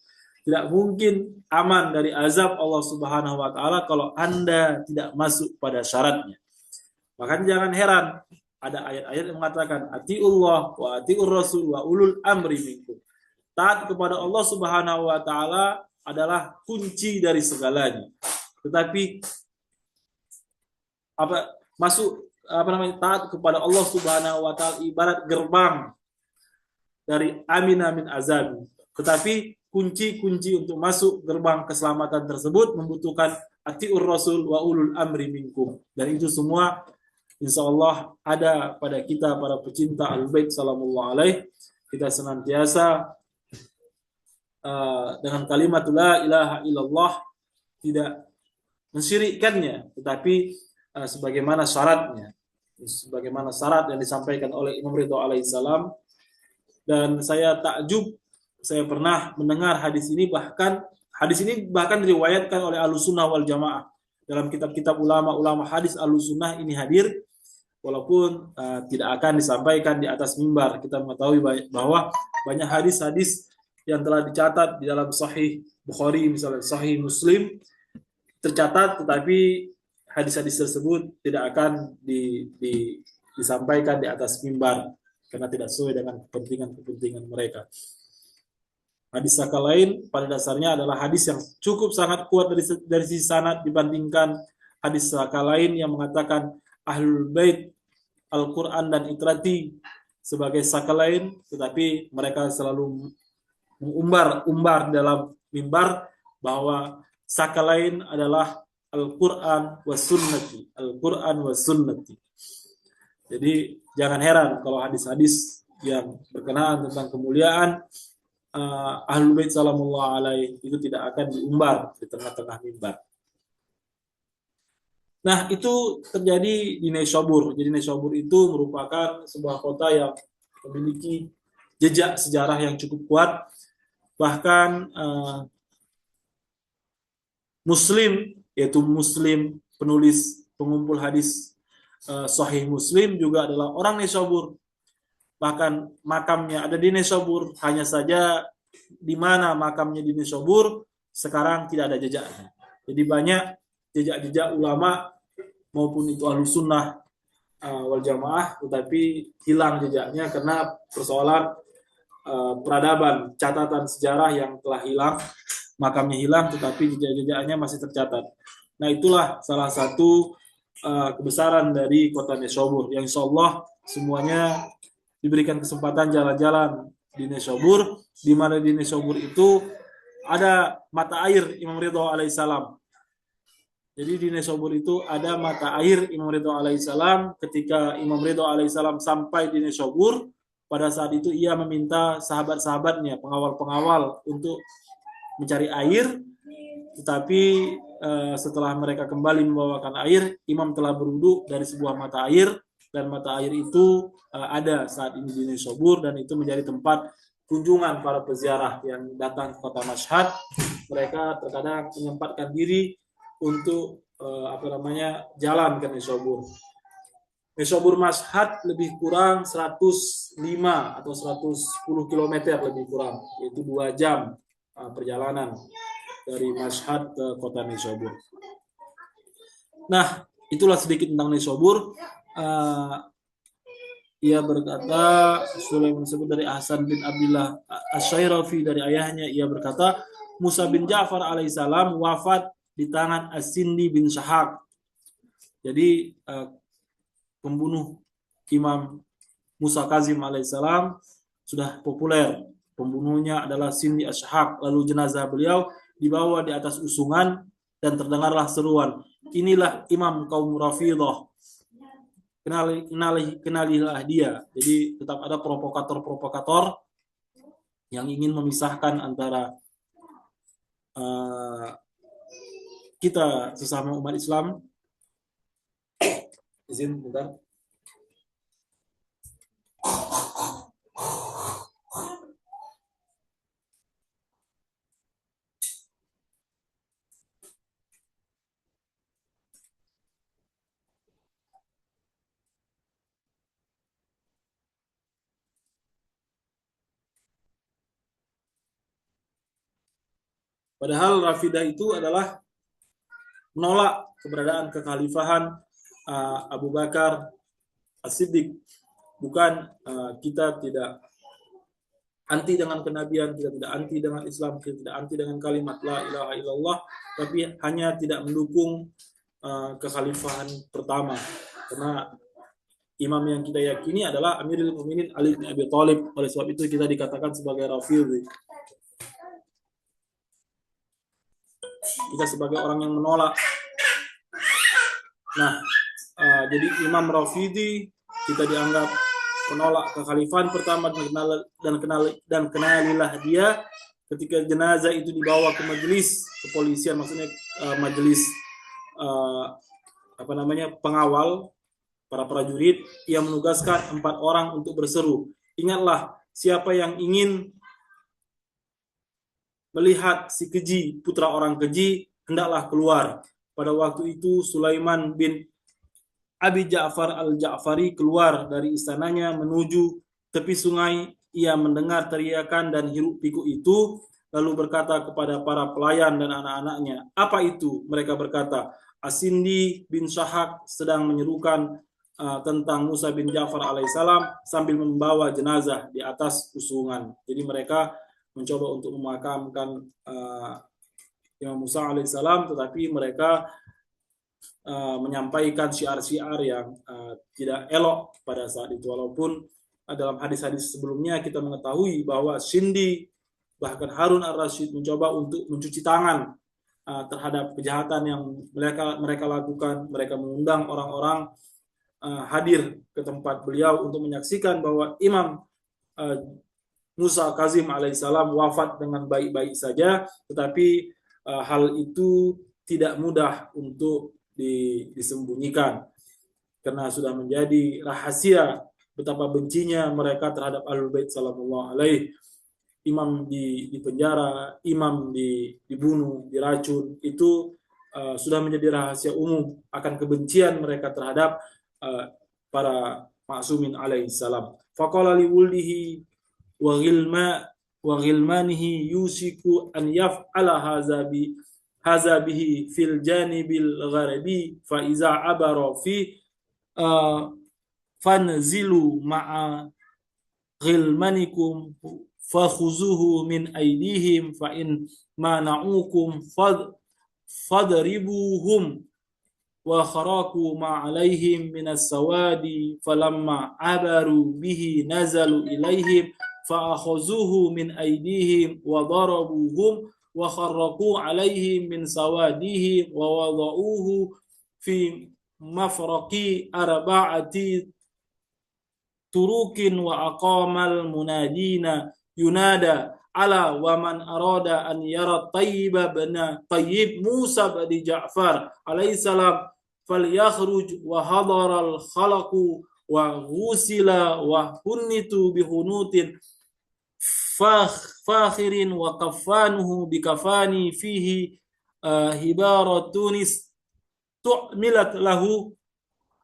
Tidak mungkin aman dari azab Allah Subhanahu wa taala kalau Anda tidak masuk pada syaratnya. Maka jangan heran ada ayat-ayat yang mengatakan atiullah wa atiur rasul wa ulul amri minkum. Taat kepada Allah Subhanahu wa taala adalah kunci dari segalanya. Tetapi taat kepada Allah Subhanahu wa taala ibarat gerbang dari amina min azab. Tetapi kunci-kunci untuk masuk gerbang keselamatan tersebut membutuhkan atiur rasul wa ulul amri minkum. Dan itu semua insyaallah ada pada kita para pecinta Al-Bait sallallahu alaihi. Kita senantiasa dengan kalimat la ilaha illallah tidak mensyirikkannya, tetapi sebagaimana syaratnya, sebagaimana syarat yang disampaikan oleh Imam Ridha alaihissalam. Dan saya takjub, saya pernah mendengar hadis ini bahkan diriwayatkan oleh Ahlussunnah wal Jamaah. Dalam kitab-kitab ulama-ulama hadis Ahlussunnah ini hadir, walaupun tidak akan disampaikan di atas mimbar. Kita mengetahui bahwa banyak hadis-hadis yang telah dicatat di dalam Sahih Bukhari, misalnya Sahih Muslim, tercatat, tetapi hadis-hadis tersebut tidak akan disampaikan di atas mimbar karena tidak sesuai dengan kepentingan mereka. Hadis lain pada dasarnya adalah hadis yang cukup sangat kuat dari sisi sanad dibandingkan hadis lain yang mengatakan Ahlul Bait Al-Quran dan Itrati sebagai lain, tetapi mereka selalu mengumbar dalam mimbar bahwa lain adalah Al-Quran wa sunnati. Al-Quran wa sunnati. Jadi jangan heran kalau hadis-hadis yang berkenaan tentang kemuliaan Ahlul Bait sallallahu alaihi itu tidak akan diumbar di tengah-tengah mimbar. Nah, itu terjadi di Naisabur. Jadi Naisabur itu merupakan sebuah kota yang memiliki jejak sejarah yang cukup kuat. Bahkan Muslim, yaitu Muslim, penulis pengumpul hadis Sahih Muslim juga adalah orang Naisabur. Bahkan makamnya ada di Naisabur, hanya saja di mana makamnya di Naisabur sekarang tidak ada jejaknya. Jadi banyak jejak-jejak ulama maupun itu Ahlussunnah wal Jamaah, tetapi hilang jejaknya karena persoalan peradaban, catatan sejarah yang telah hilang, makamnya hilang, tetapi jejak-jejaknya masih tercatat. Nah, itulah salah satu kebesaran dari kota Naisabur, yang insyaallah semuanya diberikan kesempatan jalan-jalan di Naisabur, di mana di Naisabur itu ada mata air Imam Ridha alaihissalam. Jadi di Naisabur itu ada mata air Imam Ridha alaihissalam. Ketika Imam Ridha alaihissalam sampai di Naisabur, pada saat itu ia meminta sahabat-sahabatnya, pengawal-pengawal untuk mencari air, tetapi setelah mereka kembali membawakan air, Imam telah berwudu dari sebuah mata air, dan mata air itu ada saat ini di Naisabur, dan itu menjadi tempat kunjungan para peziarah yang datang ke kota Mashhad. Mereka terkadang menyempatkan diri untuk jalan ke Naisabur. Naisabur Mashhad lebih kurang 105 atau 110 km lebih kurang, yaitu 2 jam perjalanan dari Mashhad ke kota Naisabur. Nah, itulah sedikit tentang Naisabur. ia berkata, Sulaiman disebut dari Hasan bin Abdullah Asy-Syairafi dari ayahnya, ia berkata, Musa bin Ja'far alaihissalam wafat di tangan As-Sindi bin Syahak. Jadi pembunuh Imam Musa Kazim alaihissalam sudah populer. Pembunuhnya adalah Sindi Ashhab. Lalu jenazah beliau dibawa di atas usungan dan terdengarlah seruan, inilah imam kaum Rafidhah. Kenalilah dia. Jadi tetap ada provokator-provokator yang ingin memisahkan antara kita sesama umat Islam. Izin bentar. Padahal Rafidah itu adalah menolak keberadaan kekhalifahan Abu Bakar As-Siddiq. Bukan kita tidak anti dengan kenabian, kita tidak anti dengan Islam, kita tidak anti dengan kalimat la ilaha illallah, tapi hanya tidak mendukung kekhalifahan pertama. Karena imam yang kita yakini adalah Amirul Mukminin Ali bin Abi Thalib. Oleh sebab itu kita dikatakan sebagai Rafidhi. Kita sebagai orang yang menolak. Nah, jadi Imam Rafidhi kita dianggap menolak kekhalifahan pertama dan kenalilah dia ketika jenazah itu dibawa ke majelis kepolisian, maksudnya majelis pengawal para prajurit. Ia menugaskan 4 orang untuk berseru, ingatlah siapa yang ingin melihat si keji, putra orang keji, hendaklah keluar. Pada waktu itu Sulaiman bin Abi Ja'far al-Ja'fari keluar dari istananya menuju tepi sungai. Ia mendengar teriakan dan hiruk pikuk itu, lalu berkata kepada para pelayan dan anak-anaknya, apa itu? Mereka berkata, As-Sindi bin Syahak sedang menyerukan tentang Musa bin Ja'far alaihissalam sambil membawa jenazah di atas usungan. Jadi mereka mencoba untuk memakamkan Imam Musa alaihissalam, tetapi mereka menyampaikan syiar-syiar yang tidak elok pada saat itu. Walaupun dalam hadis-hadis sebelumnya kita mengetahui bahwa Sindi bahkan Harun ar-Rasyid mencoba untuk mencuci tangan terhadap kejahatan yang mereka lakukan. Mereka mengundang orang-orang hadir ke tempat beliau untuk menyaksikan bahwa Imam Musa Kazim alaihissalam wafat dengan baik-baik saja, tetapi hal itu tidak mudah untuk disembunyikan karena sudah menjadi rahasia betapa bencinya mereka terhadap Ahlul Bait sallallahu alaihi. Imam di penjara, imam dibunuh, diracun, itu sudah menjadi rahasia umum akan kebencian mereka terhadap para ma'sumin alaihissalam. Faqala li wuldihi wa ghilmanihi yusiku an yaf'ala hadza bihi fil janibil gharabi fa iza abara fi fanzilu ma'a ghilmanikum fakhuzuhu min aydihim fa in mana'ukum fadribuhum wa kharaku ma alaihim minas sawadi falamma abaru bihi nazalu ilaihim fa akhuzuhu min aydihim wa darabuhum wa kharraku alaihim min sawadihi wa wada'uhu fi mafraqi arba'ati turukin wa aqamal munadina yunada ala wa man arada an yara tayyib Musa bin Ja'far alaihissalam falyakhruj wa hadara al-khalaqu wa ghusila wa hunnitu bihunutin fakhirin wa kafanuhu bikafani fihi hibara Tunis tu'milat lahu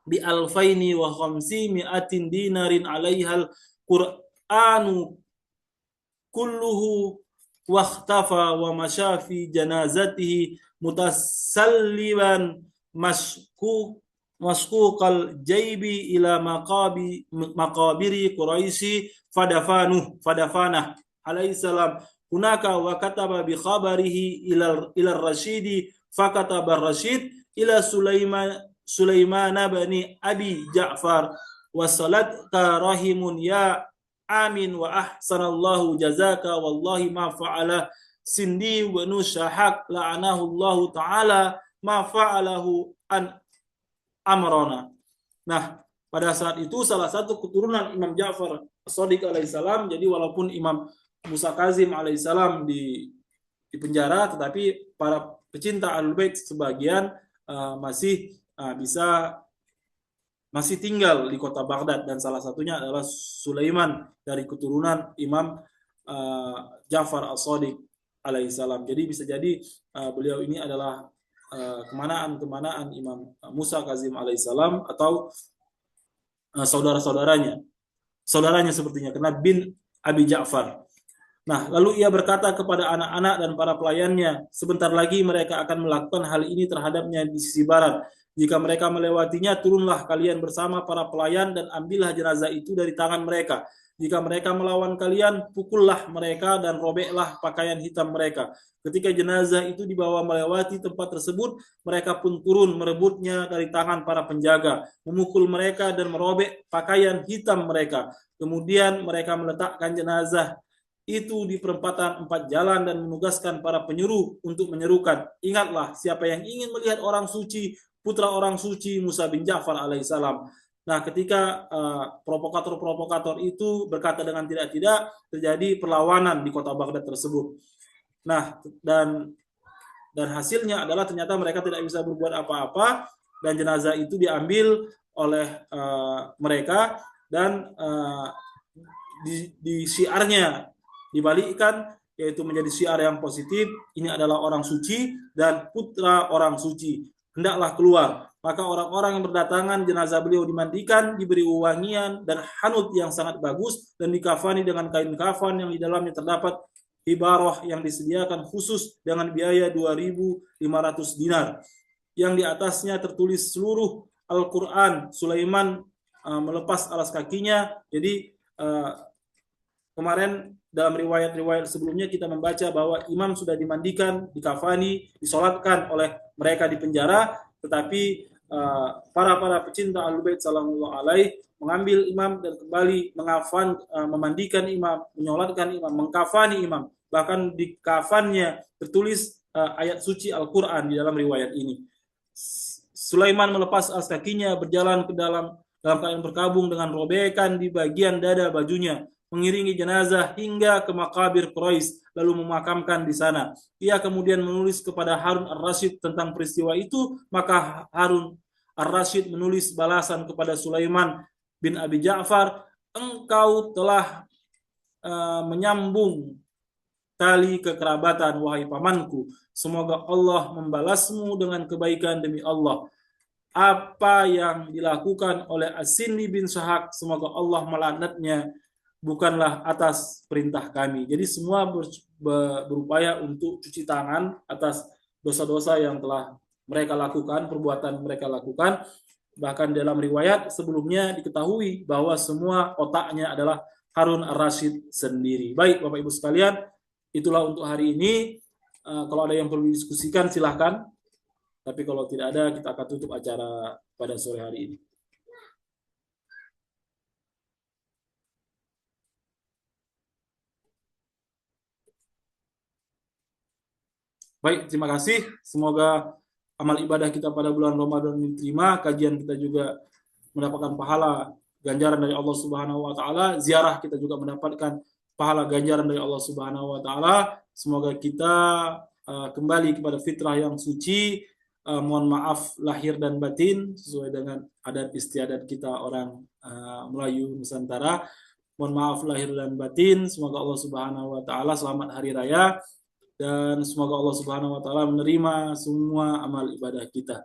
bi alfaini wa khamsi mi'atin dinarin alaihal Qur'anu kulluhu wakhtafa wa masya fi janazatihi mutasalliban masquqal jaybi ila maqabiri Quraisy fadafanah alaihi salam hunaka wa kataba bi khabarihi ila Rasyidi fakataba Rasyid ila Sulaiman bani Abi Ja'far wasalatka rahimun ya amin wa ahsanallahu jazaka wallahi ma fa'ala Sindi wa Nusyahak la'anahu Allah ta'ala ma fa'alahu an amrona. Nah, pada saat itu salah satu keturunan Imam Ja'far As-Shadiq alaihissalam, jadi walaupun Imam Musa Kazim alaihissalam di penjara, tetapi para pecinta Ahlul Bait sebagian masih tinggal di kota Baghdad, dan salah satunya adalah Sulaiman dari keturunan Imam Ja'far As-Shadiq alaihissalam. Jadi bisa jadi beliau ini adalah kemanaan Imam Musa Kazim alaihissalam atau saudaranya sepertinya, karena bin Abi Ja'far. Nah, lalu ia berkata kepada anak-anak dan para pelayannya, sebentar lagi mereka akan melakukan hal ini terhadapnya di sisi barat. Jika mereka melewatinya, turunlah kalian bersama para pelayan dan ambillah jenazah itu dari tangan mereka. Jika mereka melawan kalian, pukullah mereka dan robeklah pakaian hitam mereka. Ketika jenazah itu dibawa melewati tempat tersebut, mereka pun turun merebutnya dari tangan para penjaga, memukul mereka dan merobek pakaian hitam mereka. Kemudian mereka meletakkan jenazah itu di perempatan 4 jalan dan menugaskan para penyuruh untuk menyerukan, ingatlah siapa yang ingin melihat orang suci, putra orang suci Musa bin Ja'far alaihissalam. Nah, ketika provokator-provokator itu berkata dengan tidak-tidak, terjadi perlawanan di kota Baghdad tersebut. Nah, dan hasilnya adalah ternyata mereka tidak bisa berbuat apa-apa, dan jenazah itu diambil oleh mereka, dan di syiarnya dibalikkan, yaitu menjadi syiar yang positif, ini adalah orang suci dan putra orang suci, hendaklah keluar. Maka orang-orang yang berdatangan, jenazah beliau dimandikan, diberi wangian dan hanut yang sangat bagus, dan dikafani dengan kain kafan yang di dalamnya terdapat ibarah yang disediakan khusus dengan biaya 2.500 dinar, yang di atasnya tertulis seluruh Al-Quran. Sulaiman melepas alas kakinya. Jadi kemarin dalam riwayat-riwayat sebelumnya kita membaca bahwa imam sudah dimandikan, dikafani, disolatkan oleh mereka di penjara, tetapi para pecinta Ahlul Bait sallallahu alaihi mengambil imam dan kembali memandikan imam, menyolatkan imam, mengkafani imam. Bahkan di kafannya tertulis ayat suci Al-Quran di dalam riwayat ini. Sulaiman melepas alas kakinya, berjalan ke dalam keadaan berkabung dengan robekan di bagian dada bajunya, mengiringi jenazah hingga ke makabir Quraisy, lalu memakamkan di sana. Ia kemudian menulis kepada Harun Ar-Rasyid tentang peristiwa itu, maka Harun Ar-Rasyid menulis balasan kepada Sulaiman bin Abi Ja'far, engkau telah menyambung tali kekerabatan, wahai pamanku. Semoga Allah membalasmu dengan kebaikan demi Allah. Apa yang dilakukan oleh As-Sindi bin Syahak, semoga Allah melaknatnya, bukanlah atas perintah kami. Jadi semua berupaya untuk cuci tangan atas dosa-dosa yang telah mereka lakukan, perbuatan mereka lakukan. Bahkan dalam riwayat sebelumnya diketahui bahwa semua otaknya adalah Harun Ar-Rasyid sendiri. Baik Bapak Ibu sekalian, itulah untuk hari ini. Kalau ada yang perlu didiskusikan silahkan. Tapi kalau tidak ada, kita akan tutup acara pada sore hari ini. Baik, terima kasih. Semoga amal ibadah kita pada bulan Ramadan diterima, kajian kita juga mendapatkan pahala ganjaran dari Allah Subhanahu wa taala, ziarah kita juga mendapatkan pahala ganjaran dari Allah Subhanahu wa taala. Semoga kita kembali kepada fitrah yang suci. Mohon maaf lahir dan batin sesuai dengan adat istiadat kita orang Melayu Nusantara. Mohon maaf lahir dan batin. Semoga Allah Subhanahu wa taala selamat hari raya. Dan semoga Allah Subhanahu wa taala menerima semua amal ibadah kita.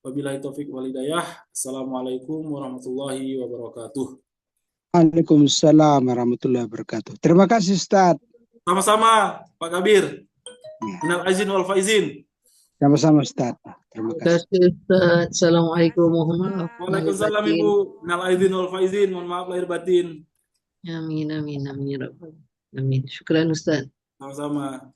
Wabillahi taufik wal hidayah. Assalamualaikum warahmatullahi wabarakatuh. Waalaikumsalam warahmatullahi wabarakatuh. Terima kasih Ustaz. Sama-sama Pak Kabir. Minal aizin wal faizin. Sama-sama Ustaz. Terima Terima kasih. kasih Ustaz. Assalamualaikum warahmatullahi Waalaikumsalam wabarakatuh. Ibu. Minal aidin wal faizin. Mohon maaf lahir batin. Amin, amin, amin, ya Rabbal. Amin. Syukran Ustaz. Sama-sama.